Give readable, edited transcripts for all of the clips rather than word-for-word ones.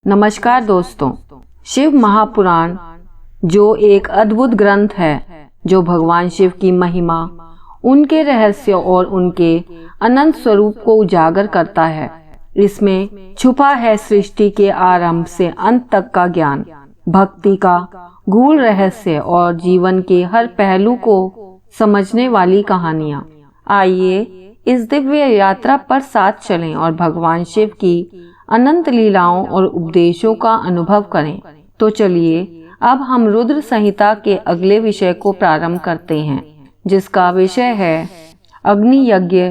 नमस्कार दोस्तों, शिव महापुराण जो एक अद्भुत ग्रंथ है जो भगवान शिव की महिमा, उनके रहस्य और उनके अनंत स्वरूप को उजागर करता है। इसमें छुपा है सृष्टि के आरंभ से अंत तक का ज्ञान, भक्ति का गूढ़ रहस्य और जीवन के हर पहलू को समझने वाली कहानियाँ। आइए इस दिव्य यात्रा पर साथ चलें और भगवान शिव की अनंत लीलाओं और उपदेशों का अनुभव करें। तो चलिए अब हम रुद्र संहिता के अगले विषय को प्रारंभ करते हैं, जिसका विषय है अग्नि यज्ञ,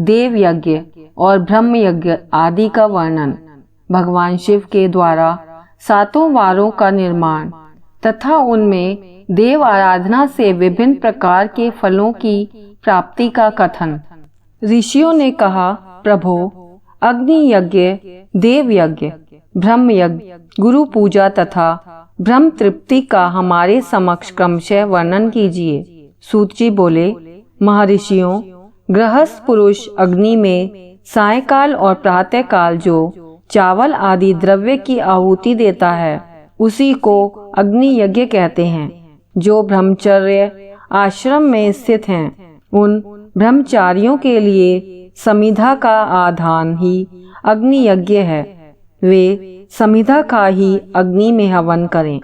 देव यज्ञ और ब्रह्म यज्ञ आदि का वर्णन। भगवान शिव के द्वारा 7 वारों का निर्माण तथा उनमें देव आराधना से विभिन्न प्रकार के फलों की प्राप्ति का कथन। ऋषियों ने कहा, प्रभो, अग्नि यज्ञ, देव यज्ञ, ब्रह्म यज्ञ, गुरु पूजा तथा ब्रह्म तृप्ति का हमारे समक्ष क्रमशः वर्णन कीजिए। सूत जी बोले, महर्षियों, गृहस्थ पुरुष अग्नि में सायंकाल और प्रातःकाल जो चावल आदि द्रव्य की आहुति देता है, उसी को अग्नि यज्ञ कहते हैं। जो ब्रह्मचर्य आश्रम में स्थित हैं, उन ब्रह्मचारियों के लिए समिधा का आधान ही अग्नि यज्ञ है। वे समिधा का ही अग्नि में हवन करें।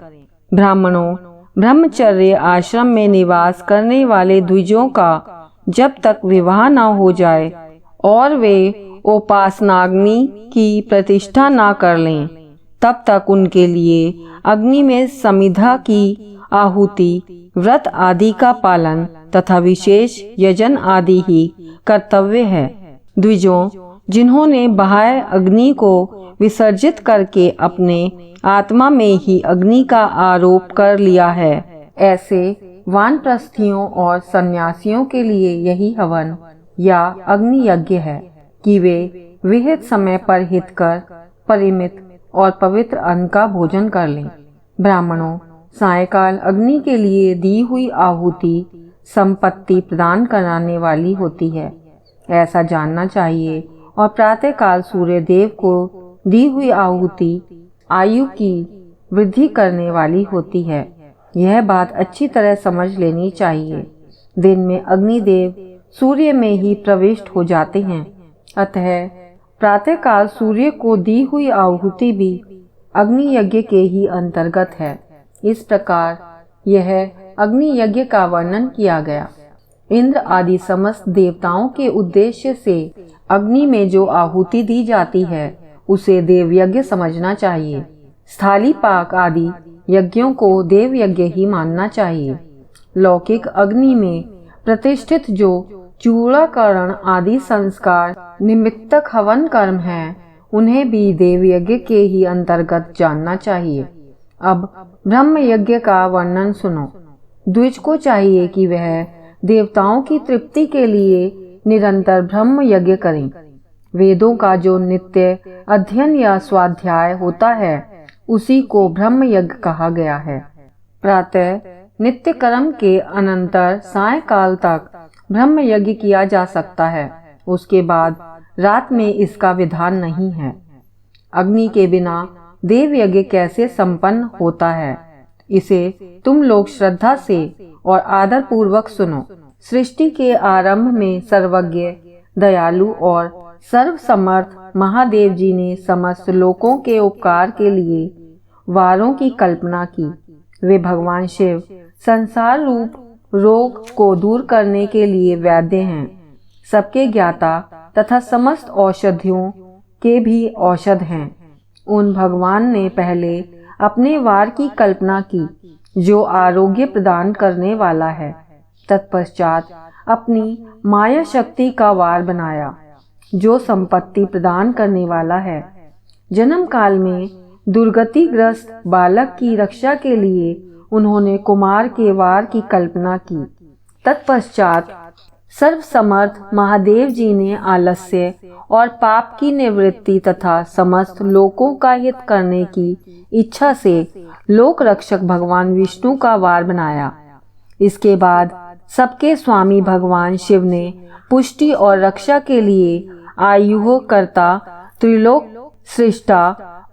ब्राह्मणों, ब्रह्मचर्य आश्रम में निवास करने वाले द्विजों का जब तक विवाह न हो जाए और वे उपासनाग्नि की प्रतिष्ठा न कर लें, तब तक उनके लिए अग्नि में समिधा की आहुति, व्रत आदि का पालन तथा विशेष यजन आदि ही कर्तव्य है। द्विजों, जिन्होंने बाह्य अग्नि को विसर्जित करके अपने आत्मा में ही अग्नि का आरोप कर लिया है, ऐसे वानप्रस्थियों और सन्यासियों के लिए यही हवन या अग्नि यज्ञ है कि वे विहित समय पर हितकर परिमित और पवित्र अन्न का भोजन कर लें। ब्राह्मणों, सायंकाल अग्नि के लिए दी हुई आहुति संपत्ति प्रदान कराने वाली होती है, ऐसा जानना चाहिए, और प्रातःकाल सूर्य देव को दी हुई आहुति आयु की वृद्धि करने वाली होती है। यह बात अच्छी तरह समझ लेनी चाहिए। दिन में अग्निदेव सूर्य में ही प्रविष्ट हो जाते हैं, अतः प्रातःकाल सूर्य को दी हुई आहुति भी अग्नि यज्ञ के ही अंतर्गत है। इस प्रकार यह अग्नि यज्ञ का वर्णन किया गया। इंद्र आदि समस्त देवताओं के उद्देश्य से अग्नि में जो आहुति दी जाती है, उसे देव यज्ञ समझना चाहिए। स्थाली पाक आदि यज्ञों को देव यज्ञ ही मानना चाहिए। लौकिक अग्नि में प्रतिष्ठित जो चूड़ाकरण आदि संस्कार निमित्तक हवन कर्म हैं, उन्हें भी देव यज्ञ के ही अंतर्गत जानना चाहिए। अब ब्रह्म यज्ञ का वर्णन सुनो। द्विज को चाहिए कि वह देवताओं की तृप्ति के लिए निरंतर ब्रह्म यज्ञ करें। वेदों का जो नित्य अध्ययन या स्वाध्याय होता है, उसी को ब्रह्म यज्ञ कहा गया है। प्रातः नित्य कर्म के अनंतर सायंकाल तक ब्रह्म यज्ञ किया जा सकता है। उसके बाद रात में इसका विधान नहीं है। अग्नि के बिना देव यज्ञ कैसे संपन्न होता है, इसे तुम लोग श्रद्धा से और आदर पूर्वक सुनो। सृष्टि के आरंभ में सर्वज्ञ, दयालु और सर्वसमर्थ महादेव जी ने समस्त लोकों के उपकार के लिए वारों की कल्पना की। वे भगवान शिव संसार रूप रोग को दूर करने के लिए वैद्य हैं, सबके ज्ञाता तथा समस्त औषधियों के भी औषध हैं। उन भगवान ने पहले अपने वार की कल्पना की, जो आरोग्य प्रदान करने वाला है। तत्पश्चात अपनी माया शक्ति का वार बनाया, जो संपत्ति प्रदान करने वाला है। जन्म काल में दुर्गतिग्रस्त बालक की रक्षा के लिए उन्होंने कुमार के वार की कल्पना की। तत्पश्चात सर्वसमर्थ महादेव जी ने आलस्य और पाप की निवृत्ति तथा समस्त लोकों का हित करने की इच्छा से लोक रक्षक भगवान विष्णु का वार बनाया। इसके बाद सबके स्वामी भगवान शिव ने पुष्टि और रक्षा के लिए आयुः कर्ता, त्रिलोक सृष्टा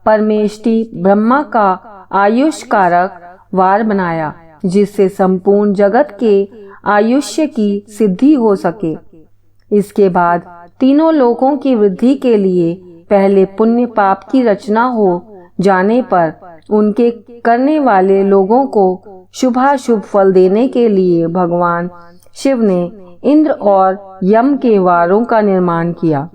परमेष्टि ब्रह्मा का आयुष कारक वार बनाया, जिससे संपूर्ण जगत के आयुष्य की सिद्धि हो सके। इसके बाद तीनों लोकों की वृद्धि के लिए पहले पुण्य पाप की रचना हो जाने पर उनके करने वाले लोगों को शुभाशुभ फल देने के लिए भगवान शिव ने इंद्र और यम के वारों का निर्माण किया।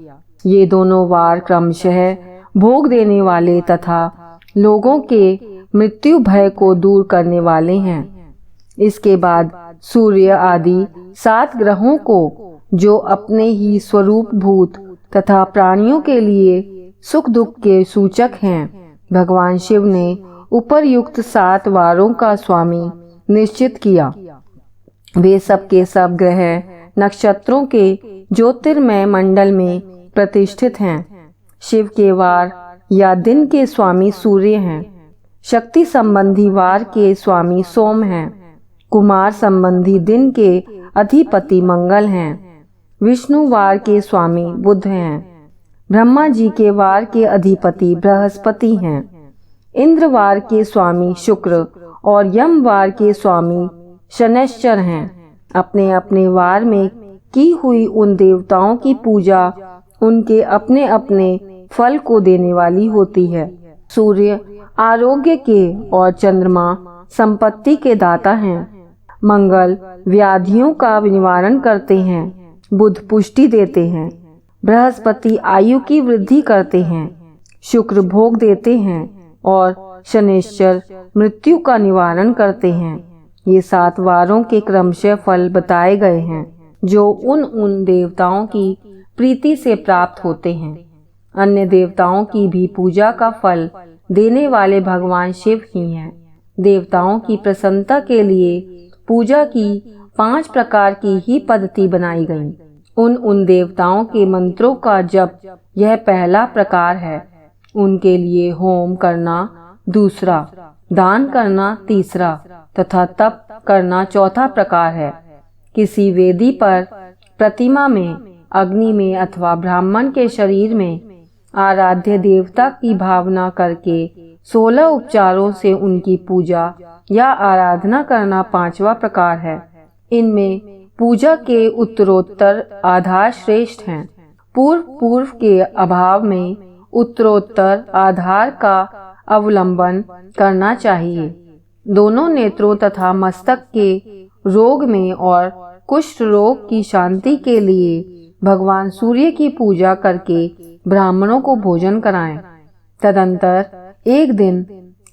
ये दोनों वार क्रमशः भोग देने वाले तथा लोगों के मृत्यु भय को दूर करने वाले हैं। इसके बाद सूर्य आदि 7 ग्रहों को, जो अपने ही स्वरूप भूत तथा प्राणियों के लिए सुख दुख के सूचक हैं, भगवान शिव ने उपरयुक्त 7 वारों का स्वामी निश्चित किया। वे सब के सब ग्रह नक्षत्रों के ज्योतिर्मय मंडल में प्रतिष्ठित हैं। शिव के वार या दिन के स्वामी सूर्य हैं। शक्ति संबंधी वार के स्वामी सोम हैं। कुमार संबंधी दिन के अधिपति मंगल हैं। विष्णु वार के स्वामी बुध हैं। ब्रह्मा जी के वार के अधिपति बृहस्पति हैं। इंद्र वार के स्वामी शुक्र और यम वार के स्वामी शनैश्चर हैं। अपने अपने वार में की हुई उन देवताओं की पूजा उनके अपने अपने फल को देने वाली होती है। सूर्य आरोग्य के और चंद्रमा संपत्ति के दाता हैं। मंगल व्याधियों का निवारण करते हैं। बुध पुष्टि देते हैं। बृहस्पति आयु की वृद्धि करते हैं। शुक्र भोग देते हैं और शनैश्चर मृत्यु का निवारण करते हैं। ये 7 वारों के क्रमशः फल बताए गए हैं, जो उन देवताओं की प्रीति से प्राप्त होते हैं। अन्य देवताओं की भी पूजा का फल देने वाले भगवान शिव ही हैं। देवताओं की प्रसन्नता के लिए पूजा की 5 प्रकार की ही पद्धति बनाई गई। उन देवताओं के मंत्रों का जप यह पहला प्रकार है। उनके लिए होम करना दूसरा, दान करना तीसरा तथा तप करना चौथा प्रकार है। किसी वेदी पर, प्रतिमा में, अग्नि में अथवा ब्राह्मण के शरीर में आराध्य देवता की भावना करके 16 उपचारों से उनकी पूजा या आराधना करना 5वां प्रकार है। इनमें पूजा के उत्तरोत्तर आधार श्रेष्ठ हैं। पूर्व के अभाव में उत्तरोत्तर आधार का अवलंबन करना चाहिए। दोनों नेत्रों तथा मस्तक के रोग में और कुष्ठ रोग की शांति के लिए भगवान सूर्य की पूजा करके ब्राह्मणों को भोजन कराएं। तदंतर 1 दिन,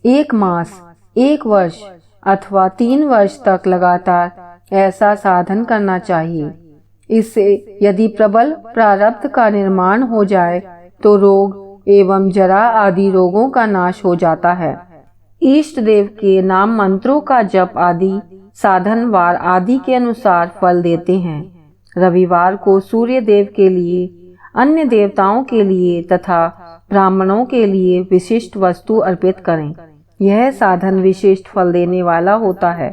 1 मास, 1 वर्ष अथवा 3 वर्ष तक लगातार ऐसा साधन करना चाहिए। इससे यदि प्रबल प्रारब्ध का निर्माण हो जाए तो रोग एवं जरा आदि रोगों का नाश हो जाता है। इष्ट देव के नाम मंत्रों का जप आदि साधन वार आदि के अनुसार फल देते हैं। रविवार को सूर्य देव के लिए, अन्य देवताओं के लिए तथा ब्राह्मणों के लिए विशिष्ट वस्तु अर्पित करें। यह साधन विशिष्ट फल देने वाला होता है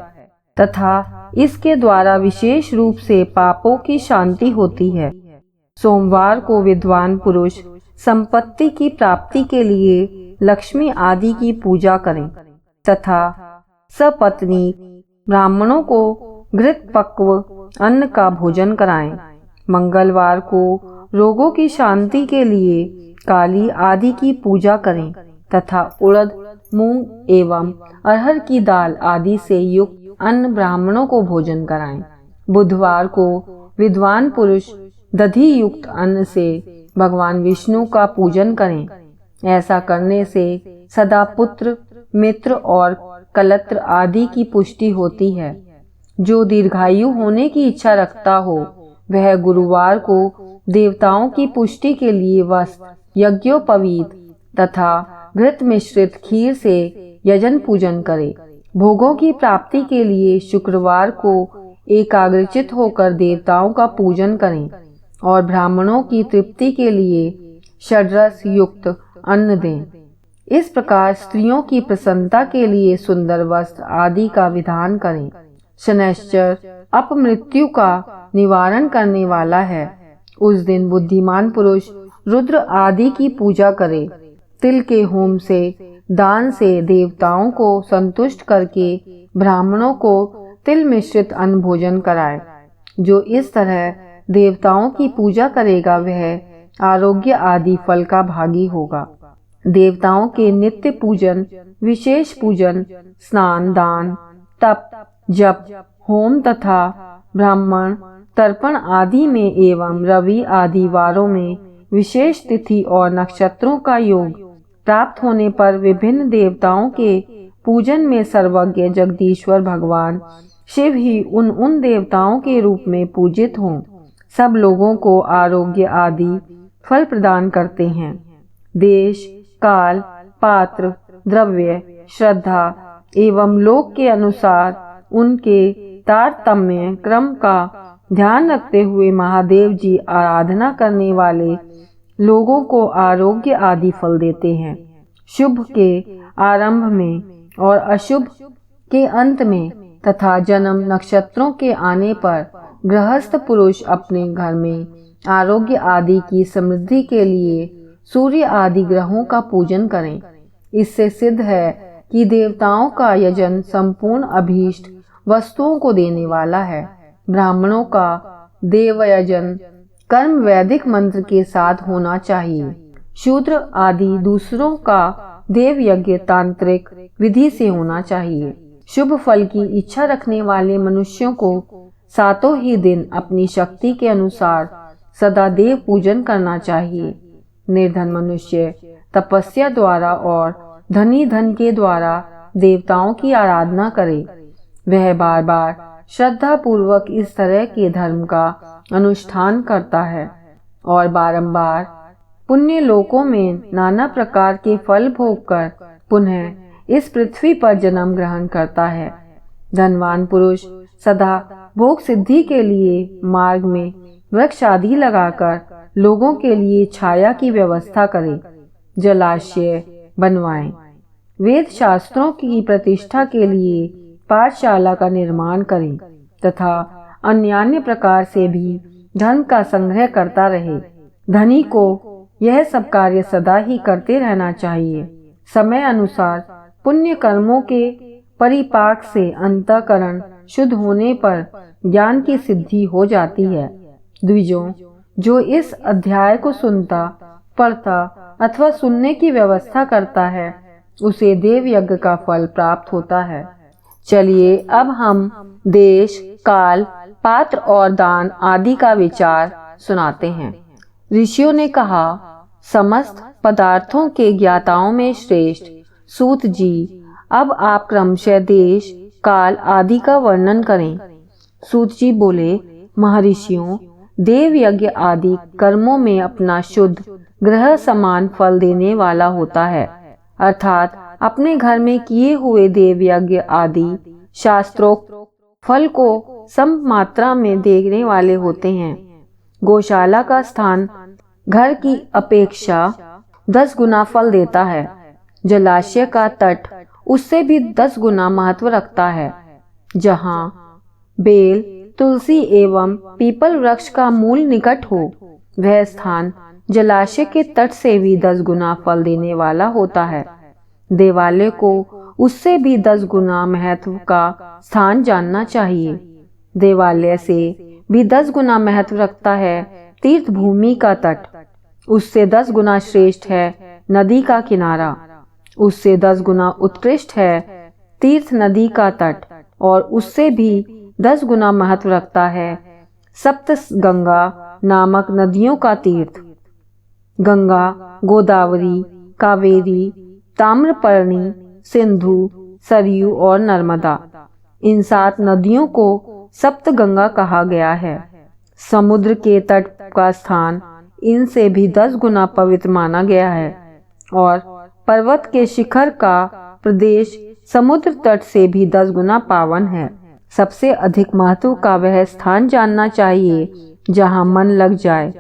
तथा इसके द्वारा विशेष रूप से पापों की शांति होती है। सोमवार को विद्वान पुरुष संपत्ति की प्राप्ति के लिए लक्ष्मी आदि की पूजा करें तथा सपत्नी ब्राह्मणों को घृत पक्व अन्न का भोजन कराएं। मंगलवार को रोगों की शांति के लिए काली आदि की पूजा करें तथा उड़द, मूंग एवं अरहर की दाल आदि से युक्त अन्न ब्राह्मणों को भोजन कराएं। बुधवार को विद्वान पुरुष दधि युक्त अन्न से भगवान विष्णु का पूजन करें। ऐसा करने से सदा पुत्र, मित्र और कलत्र आदि की पुष्टि होती है। जो दीर्घायु होने की इच्छा रखता हो वह गुरुवार को देवताओं की पुष्टि के लिए वस्त्र, यज्ञोपवीत तथा घृत मिश्रित खीर से यजन पूजन करे। भोगों की प्राप्ति के लिए शुक्रवार को एकाग्रचित होकर देवताओं का पूजन करें और ब्राह्मणों की तृप्ति के लिए षड्रस युक्त अन्न दें। इस प्रकार स्त्रियों की प्रसन्नता के लिए सुंदर वस्त्र आदि का विधान करें। शनैश्चर अपमृत्यु का निवारण करने वाला है। उस दिन बुद्धिमान पुरुष रुद्र आदि की पूजा करे तिल के होम से, दान से देवताओं को संतुष्ट करके ब्राह्मणों को तिल मिश्रित अन्न भोजन कराए। जो इस तरह देवताओं की पूजा करेगा वह आरोग्य आदि फल का भागी होगा। देवताओं के नित्य पूजन, विशेष पूजन, स्नान, दान, तप, जप, होम तथा ब्राह्मण तर्पण आदि में एवं रवि आदि वारों में विशेष तिथि और नक्षत्रों का योग प्राप्त होने पर विभिन्न देवताओं के पूजन में सर्वज्ञ जगदीश्वर भगवान शिव ही उन देवताओं के रूप में पूजित हों। सब लोगों को आरोग्य आदि फल प्रदान करते हैं। देश, काल, पात्र, द्रव्य, श्रद्धा एवं लोक के अनुसार उनके तारतम्य क्रम का ध्यान रखते हुए महादेव जी आराधना करने वाले लोगों को आरोग्य आदि फल देते हैं। शुभ के आरंभ में और अशुभ के अंत में तथा जन्म नक्षत्रों के आने पर गृहस्थ पुरुष अपने घर में आरोग्य आदि की समृद्धि के लिए सूर्य आदि ग्रहों का पूजन करें। इससे सिद्ध है कि देवताओं का यजन संपूर्ण अभीष्ट वस्तुओं को देने वाला है। ब्राह्मणों का देवयजन कर्म वैदिक मंत्र के साथ होना चाहिए। शूद्र आदि दूसरों का देव यज्ञ तांत्रिक विधि से होना चाहिए। शुभ फल की इच्छा रखने वाले मनुष्यों को सातों ही दिन अपनी शक्ति के अनुसार सदा देव पूजन करना चाहिए। निर्धन मनुष्य तपस्या द्वारा और धनी धन के द्वारा देवताओं की आराधना करे। वह बार बार श्रद्धा पूर्वक इस तरह के धर्म का अनुष्ठान करता है और बारंबार पुण्य लोकों में नाना प्रकार के फल भोग कर पुनः इस पृथ्वी पर जन्म ग्रहण करता है। धनवान पुरुष सदा भोग सिद्धि के लिए मार्ग में वृक्ष आदि लगाकर लोगों के लिए छाया की व्यवस्था करे, जलाशय बनवाएं, वेद शास्त्रों की प्रतिष्ठा के लिए पाठशाला का निर्माण करें तथा अन्य प्रकार से भी धन का संग्रह करता रहे। धनी को यह सब कार्य सदा ही करते रहना चाहिए। समय अनुसार पुण्य कर्मों के परिपाक से अंतःकरण शुद्ध होने पर ज्ञान की सिद्धि हो जाती है। द्विजों, जो इस अध्याय को सुनता, पढ़ता अथवा सुनने की व्यवस्था करता है उसे देव यज्ञ का फल प्राप्त होता है। चलिए अब हम देश, काल, पात्र और दान आदि का विचार सुनाते हैं। ऋषियों ने कहा, समस्त पदार्थों के ज्ञाताओं में श्रेष्ठ सूत जी, अब आप क्रमशः देश, काल आदि का वर्णन करें। सूत जी बोले, महर्षियों, देव यज्ञ आदि कर्मों में अपना शुद्ध ग्रह समान फल देने वाला होता है, अर्थात अपने घर में किए हुए देव यज्ञ आदि शास्त्रोक्त फल को सम मात्रा में देने वाले होते हैं। गौशाला का स्थान घर की अपेक्षा 10 गुना फल देता है। जलाशय का तट उससे भी 10 गुना महत्व रखता है। जहाँ बेल, तुलसी एवं पीपल वृक्ष का मूल निकट हो, वह स्थान जलाशय के तट से भी 10 गुना फल देने वाला होता है। देवालय को उससे भी 10 गुना महत्व का स्थान जानना चाहिए। देवालय से भी 10 गुना महत्व रखता है तीर्थ भूमि का तट। उससे 10 गुना श्रेष्ठ है नदी का किनारा। उससे 10 गुना उत्कृष्ट है तीर्थ नदी का तट और उससे भी 10 गुना महत्व रखता है सप्त गंगा नामक नदियों का तीर्थ। गंगा, गोदावरी, कावेरी, ताम्रपर्णी, सिंधु, सरयू और नर्मदा, इन 7 नदियों को सप्त गंगा कहा गया है। समुद्र के तट का स्थान इनसे भी 10 गुना पवित्र माना गया है और पर्वत के शिखर का प्रदेश समुद्र तट से भी 10 गुना पावन है। सबसे अधिक महत्व का वह स्थान जानना चाहिए जहाँ मन लग जाए।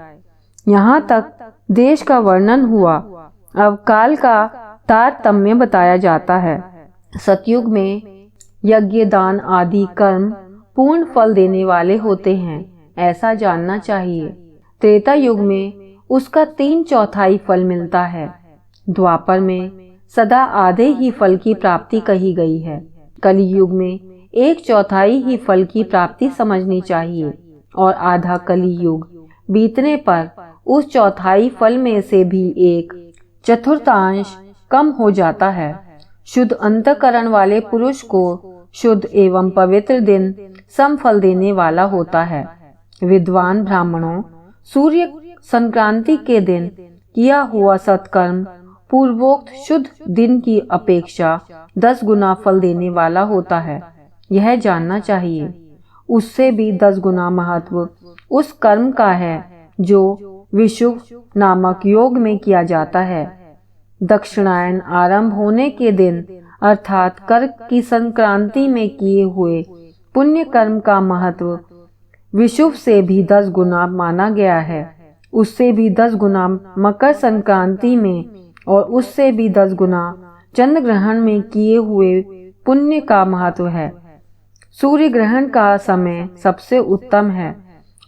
यहाँ तक देश का वर्णन हुआ। अब काल का तारतम्य बताया जाता है। सतयुग में यज्ञ, दान आदि कर्म पूर्ण फल देने वाले होते हैं, ऐसा जानना चाहिए। त्रेता युग में उसका 3/4 फल मिलता है। द्वापर में सदा आधे ही फल की प्राप्ति कही गई है। कलियुग में 1/4 ही फल की प्राप्ति समझनी चाहिए और आधा कलियुग बीतने पर उस चौथाई फल में से भी 1/4 कम हो जाता है। शुद्ध अंतःकरण वाले पुरुष को शुद्ध एवं पवित्र दिन सम फल देने वाला होता है। विद्वान ब्राह्मणों, सूर्य संक्रांति के दिन किया हुआ सत्कर्म पूर्वोक्त शुद्ध दिन की अपेक्षा 10 गुना फल देने वाला होता है, यह जानना चाहिए। उससे भी 10 गुना महत्व उस कर्म का है जो विषुव नामक योग में किया जाता है। दक्षिणायन आरंभ होने के दिन अर्थात कर्क की संक्रांति में किए हुए पुण्य कर्म का महत्व विषुव से भी 10 गुना माना गया है। उससे भी 10 गुना मकर संक्रांति में और उससे भी 10 गुना चंद्र ग्रहण में किए हुए पुण्य का महत्व है। सूर्य ग्रहण का समय सबसे उत्तम है।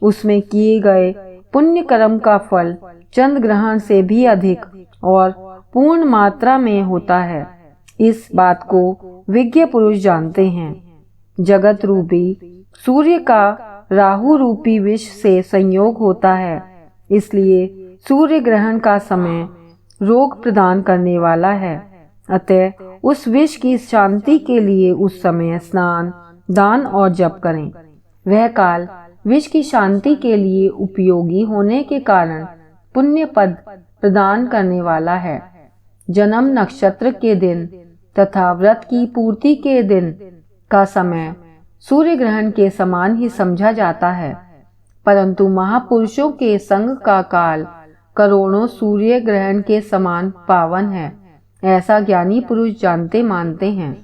उसमें किए गए पुण्य कर्म का फल चंद्र ग्रहण से भी अधिक और पूर्ण मात्रा में होता है। इस बात को विज्ञ पुरुष जानते हैं। जगत रूपी सूर्य का राहु रूपी विष से संयोग होता है, इसलिए सूर्य ग्रहण का समय रोग प्रदान करने वाला है। अतः उस विष की शांति के लिए उस समय स्नान, दान और जप करें। वह काल विष की शांति के लिए उपयोगी होने के कारण पुण्य पद प्रदान करने वाला है। जन्म नक्षत्र के दिन तथा व्रत की पूर्ति के दिन का समय सूर्य ग्रहण के समान ही समझा जाता है, परंतु महापुरुषों के संग का काल करोड़ों सूर्य ग्रहण के समान पावन है, ऐसा ज्ञानी पुरुष जानते मानते हैं।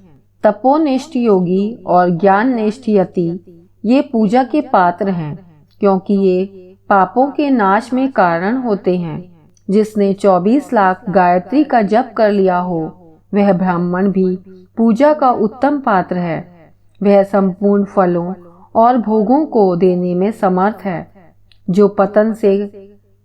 तपोनिष्ठ योगी और ज्ञाननिष्ठ यति ये पूजा के पात्र हैं, क्योंकि ये पापों के नाश में कारण होते हैं। जिसने 24 लाख गायत्री का जप कर लिया हो, वह ब्राह्मण भी पूजा का उत्तम पात्र है। वह संपूर्ण फलों और भोगों को देने में समर्थ है। जो पतन से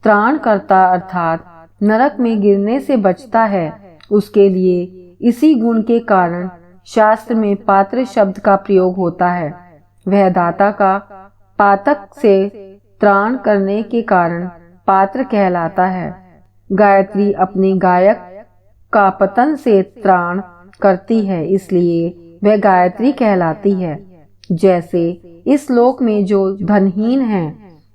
त्राण करता अर्थात नरक में गिरने से बचता है, उसके लिए इसी गुण के कारण शास्त्र में पात्र शब्द का प्रयोग होता है। वह दाता का पातक से त्राण करने के कारण पात्र कहलाता है। गायत्री अपने गायक का पतन से त्राण करती है, इसलिए वह गायत्री कहलाती है। जैसे इस लोक में जो धनहीन है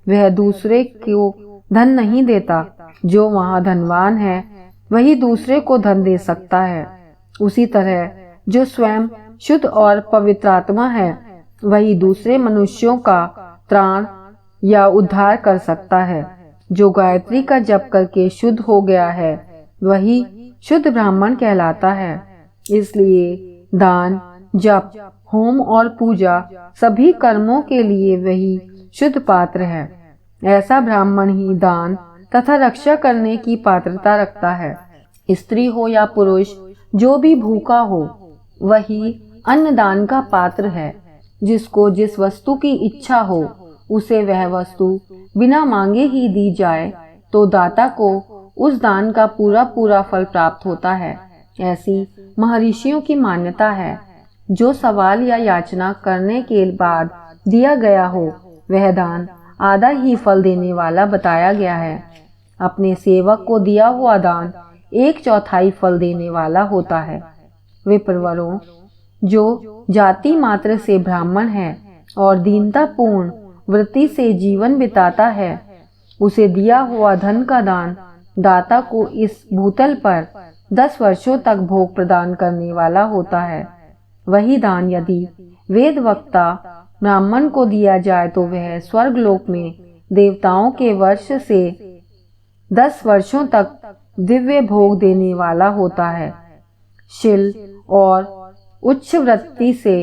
वह दूसरे को धन नहीं देता, जो वहाँ धनवान है वही दूसरे को धन दे सकता है। उसी तरह जो स्वयं शुद्ध और पवित्रात्मा है वही दूसरे मनुष्यों का त्राण या उद्धार कर सकता है। जो गायत्री का जप करके शुद्ध हो गया है वही शुद्ध ब्राह्मण कहलाता है। इसलिए दान, जप, होम और पूजा सभी कर्मों के लिए वही शुद्ध पात्र है। ऐसा ब्राह्मण ही दान तथा रक्षा करने की पात्रता रखता है। स्त्री हो या पुरुष, जो भी भूखा हो वही अन्नदान का पात्र है। जिसको जिस वस्तु की इच्छा हो उसे वह वस्तु बिना मांगे ही दी जाए तो दाता को उस दान का पूरा पूरा फल प्राप्त होता है। ऐसी महर्षियों की मान्यता है। जो सवाल या याचना करने के बाद दिया गया हो वह दान आधा ही फल देने वाला बताया गया है। अपने सेवक को दिया हुआ दान 1/4 फल देने वाला होता है। विप्रवरों, जो जाति मात्र से ब्राह्मण है और दीनता पूर्ण वृत्ति से जीवन बिताता है, उसे दिया हुआ धन का दान दाता को इस भूतल पर 10 वर्षों तक भोग प्रदान करने वाला होता है। वही दान यदि वेद वक्ता ब्राह्मण को दिया जाए तो वह स्वर्गलोक में देवताओं के वर्ष से 10 वर्षों तक दिव्य भोग देने वाला होता है। शील और उच्च वृत्ति से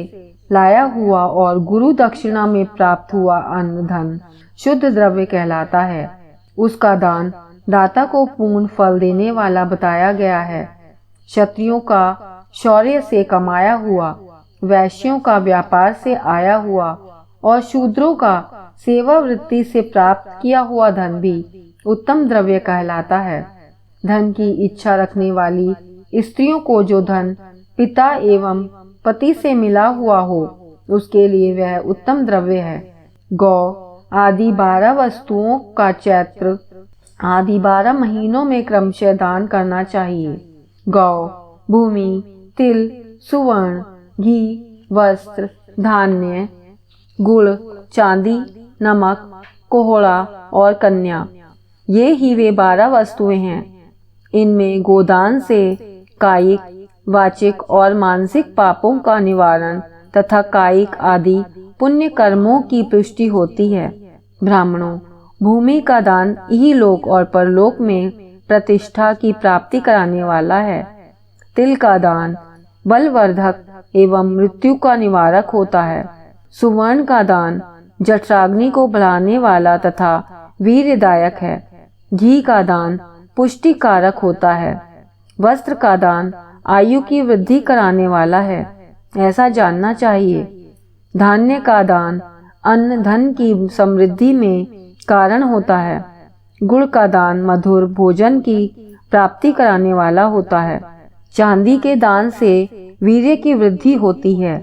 लाया हुआ और गुरु दक्षिणा में प्राप्त हुआ अन्न धन शुद्ध द्रव्य कहलाता है। उसका दान दाता को पूर्ण फल देने वाला बताया गया है। क्षत्रियों का शौर्य से कमाया हुआ, वैश्यों का व्यापार से आया हुआ और शूद्रों का सेवा वृत्ति से प्राप्त किया हुआ धन भी उत्तम द्रव्य कहलाता है। धन की इच्छा रखने वाली स्त्रियों को जो धन पिता एवं पति से मिला हुआ हो, उसके लिए वह उत्तम द्रव्य है। गौ आदि 12 वस्तुओं का चैत्र आदि 12 महीनों में क्रमशः दान करना चाहिए। गौ, भूमि, तिल, सुवर्ण, घी, वस्त्र, धान्य, गुड़, चांदी, नमक, कोहड़ा और कन्या, ये ही वे 12 वस्तुएं हैं। इनमें गोदान से कायिक, वाचिक और मानसिक पापों का निवारण तथा कायिक आदि पुण्य कर्मों की पुष्टि होती है। ब्राह्मणों, भूमि का दान इहलोक और परलोक में प्रतिष्ठा की प्राप्ति कराने वाला है। तिल का दान बलवर्धक एवं मृत्यु का निवारक होता है। सुवर्ण का दान जठराग्नि को बढ़ाने वाला तथा वीर्यदायक है। घी का दान पुष्टि कारक होता है। वस्त्र का दान आयु की वृद्धि कराने वाला है, ऐसा जानना चाहिए। धान्य का दान अन्न धन की समृद्धि में कारण होता है। गुड़ का दान मधुर भोजन की प्राप्ति कराने वाला होता है। चांदी के दान से वीर्य की वृद्धि होती है।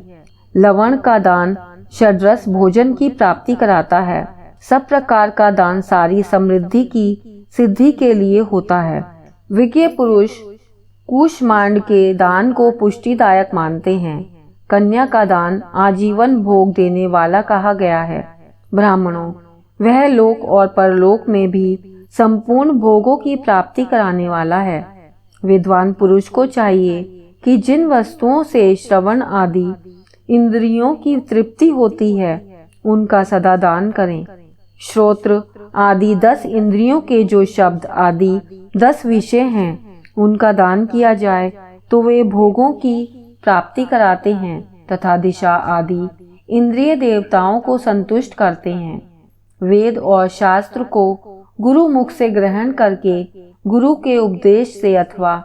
लवण का दान षड्रस भोजन की प्राप्ति कराता है। सब प्रकार का दान सारी समृद्धि की सिद्धि के लिए होता है। विज्ञ पुरुष कूष्मांड के दान को पुष्टिदायक मानते हैं। कन्या का दान आजीवन भोग देने वाला कहा गया है। ब्राह्मणों, वह लोक और परलोक में भी संपूर्ण भोगों की प्राप्ति कराने वाला है। विद्वान पुरुष को चाहिए कि जिन वस्तुओं से श्रवण आदि इंद्रियों की तृप्ति होती है, उनका सदा दान करें। श्रोत्र आदि 10 इंद्रियों के जो शब्द आदि 10 विषय हैं, उनका दान किया जाए तो वे भोगों की प्राप्ति कराते हैं तथा दिशा आदि इंद्रिय देवताओं को संतुष्ट करते हैं। वेद और शास्त्र को गुरु मुख से ग्रहण करके गुरु के उपदेश से अथवा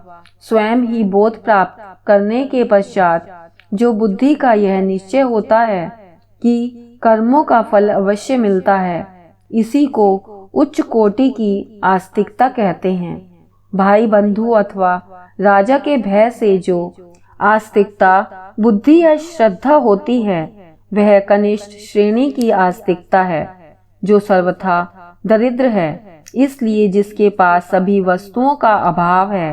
स्वयं ही बोध प्राप्त करने के पश्चात जो बुद्धि का यह निश्चय होता है कि कर्मों का फल अवश्य मिलता है, इसी को उच्च कोटि की आस्तिकता कहते हैं। भाई बंधु अथवा राजा के भय से जो आस्तिकता बुद्धि या श्रद्धा होती है, वह कनिष्ठ श्रेणी की आस्तिकता है, जो सर्वथा दरिद्र है। इसलिए जिसके पास सभी वस्तुओं का अभाव है,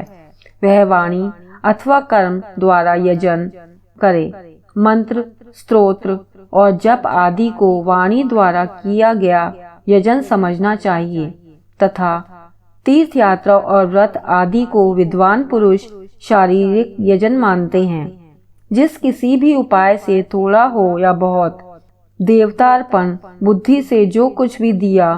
वह वाणी अथवा कर्म द्वारा यजन करे। मंत्र, स्तोत्र और जप आदि को वाणी द्वारा किया गया यजन समझना चाहिए तथा तीर्थ यात्रा और व्रत आदि को विद्वान पुरुष शारीरिक यजन मानते हैं। जिस किसी भी उपाय से थोड़ा हो या बहुत देवतार्पण बुद्धि से जो कुछ भी दिया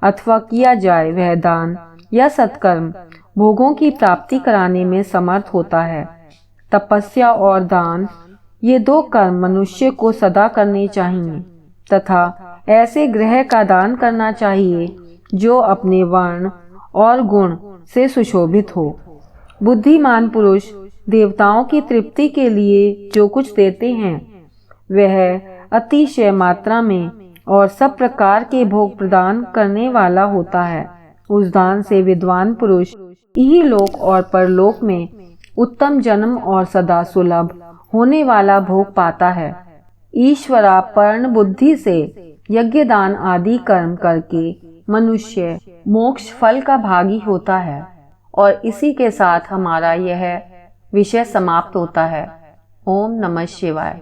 अथवा किया जाए, वह दान या सत्कर्म भोगों की प्राप्ति कराने में समर्थ होता है। तपस्या और दान, ये 2 कर्म मनुष्य को सदा करने चाहिए तथा ऐसे ग्रह का दान करना चाहिए जो अपने वर्ण और गुण से सुशोभित हो। बुद्धिमान पुरुष देवताओं की तृप्ति के लिए जो कुछ देते हैं, वह अतिशय मात्रा में और सब प्रकार के भोग प्रदान करने वाला होता है। उस दान से विद्वान पुरुष इहलोक और परलोक में उत्तम जन्म और सदा सुलभ होने वाला भोग पाता है। ईश्वरापर्ण बुद्धि से यज्ञ दान आदि कर्म करके मनुष्य मोक्ष फल का भागी होता है। और इसी के साथ हमारा यह विषय समाप्त होता है। ओम नमः शिवाय।